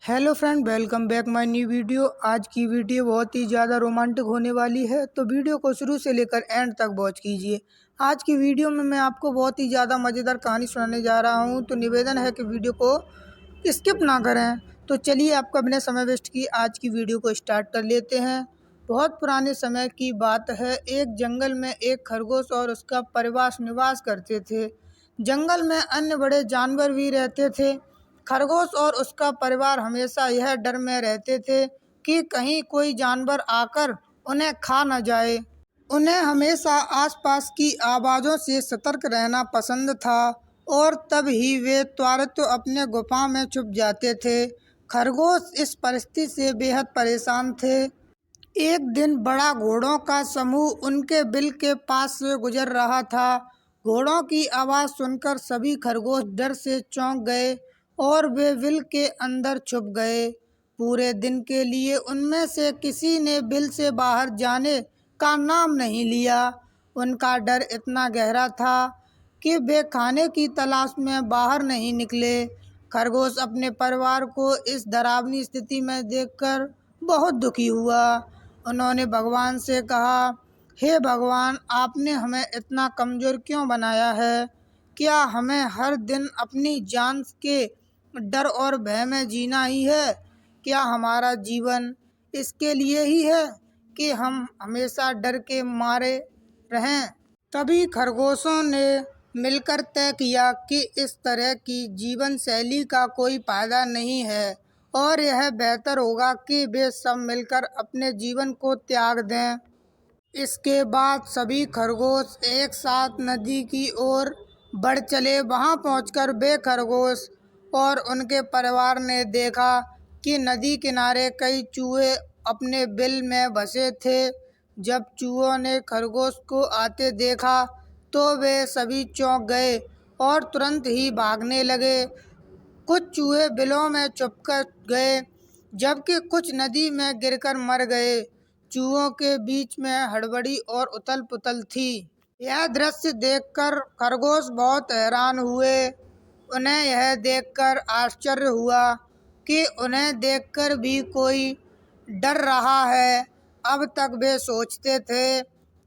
Hello friend, welcome back my new video. आज की video बहुत ही ज़्यादा रोमांटिक होने वाली है, तो वीडियो को शुरू से लेकर एंड तक वॉच कीजिए। आज की वीडियो में मैं आपको बहुत ही ज़्यादा मज़ेदार कहानी सुनाने जा रहा हूं, तो निवेदन है कि वीडियो को स्किप ना करें। तो चलिए, आपका बिना समय वेस्ट किए आज की वीडियो को स्टार्ट कर लेते हैं। बहुत पुराने समय की बात है। एक जंगल में एक खरगोश और उसका परिवार निवास करते थे। जंगल में अन्य बड़े जानवर भी रहते थे। खरगोश और उसका परिवार हमेशा यह डर में रहते थे कि कहीं कोई जानवर आकर उन्हें खा न जाए। उन्हें हमेशा आसपास की आवाज़ों से सतर्क रहना पसंद था और तब ही वे त्वरित अपने गुफा में छुप जाते थे। खरगोश इस परिस्थिति से बेहद परेशान थे। एक दिन बड़ा घोड़ों का समूह उनके बिल के पास से गुजर रहा था। घोड़ों की आवाज़ सुनकर सभी खरगोश डर से चौंक गए और वे बिल के अंदर छुप गए। पूरे दिन के लिए उनमें से किसी ने बिल से बाहर जाने का नाम नहीं लिया। उनका डर इतना गहरा था कि वे खाने की तलाश में बाहर नहीं निकले। खरगोश अपने परिवार को इस डरावनी स्थिति में देखकर बहुत दुखी हुआ। उन्होंने भगवान से कहा, हे भगवान, आपने हमें इतना कमज़ोर क्यों बनाया है? क्या हमें हर दिन अपनी जान के डर और भय में जीना ही है? क्या हमारा जीवन इसके लिए ही है कि हम हमेशा डर के मारे रहें? तभी खरगोशों ने मिलकर तय किया कि इस तरह की जीवन शैली का कोई फायदा नहीं है और यह बेहतर होगा कि वे सब मिलकर अपने जीवन को त्याग दें। इसके बाद सभी खरगोश एक साथ नदी की ओर बढ़ चले। वहां पहुंचकर वे खरगोश और उनके परिवार ने देखा कि नदी किनारे कई चूहे अपने बिल में फंसे थे। जब चूहों ने खरगोश को आते देखा तो वे सभी चौंक गए और तुरंत ही भागने लगे। कुछ चूहे बिलों में चिपक गए जबकि कुछ नदी में गिरकर मर गए। चूहों के बीच में हड़बड़ी और उथल पुथल थी। यह दृश्य देखकर खरगोश बहुत हैरान हुए। उन्हें यह देखकर आश्चर्य हुआ कि उन्हें देखकर भी कोई डर रहा है। अब तक वे सोचते थे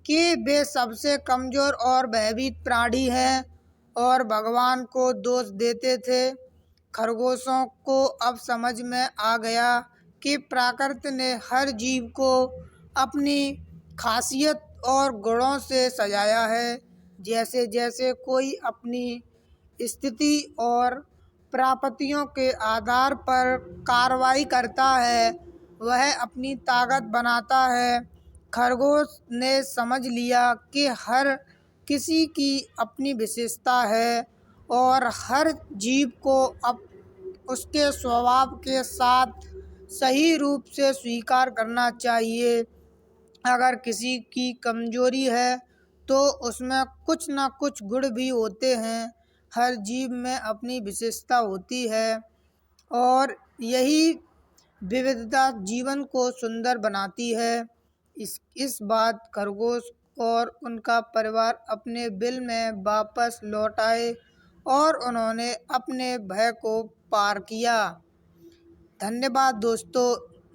कि वे सबसे कमज़ोर और भयभीत प्राणी हैं और भगवान को दोष देते थे। खरगोशों को अब समझ में आ गया कि प्रकृति ने हर जीव को अपनी खासियत और गुणों से सजाया है। जैसे जैसे कोई अपनी स्थिति और प्राप्तियों के आधार पर कार्रवाई करता है, वह अपनी ताकत बनाता है। खरगोश ने समझ लिया कि हर किसी की अपनी विशेषता है और हर जीव को उसके स्वभाव के साथ सही रूप से स्वीकार करना चाहिए। अगर किसी की कमजोरी है तो उसमें कुछ न कुछ गुण भी होते हैं। हर जीव में अपनी विशेषता होती है और यही विविधता जीवन को सुंदर बनाती है। इस बात खरगोश और उनका परिवार अपने बिल में वापस लौट आए और उन्होंने अपने भय को पार किया। धन्यवाद दोस्तों।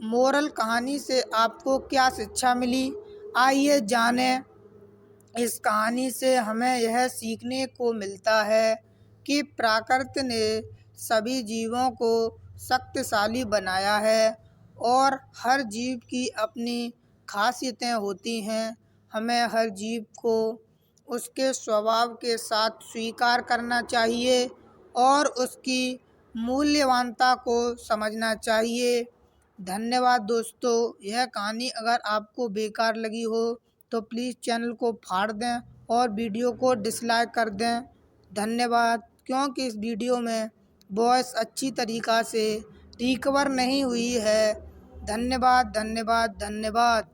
मोरल कहानी से आपको क्या शिक्षा मिली, आइए जानें। इस कहानी से हमें यह सीखने को मिलता है कि प्रकृति ने सभी जीवों को शक्तिशाली बनाया है और हर जीव की अपनी खासियतें होती हैं। हमें हर जीव को उसके स्वभाव के साथ स्वीकार करना चाहिए और उसकी मूल्यवानता को समझना चाहिए। धन्यवाद दोस्तों। यह कहानी अगर आपको बेकार लगी हो तो प्लीज़ चैनल को फाड़ दें और वीडियो को डिसलाइक कर दें। धन्यवाद। क्योंकि इस वीडियो में वॉइस अच्छी तरीक़ा से रिकवर नहीं हुई है। धन्यवाद धन्यवाद धन्यवाद।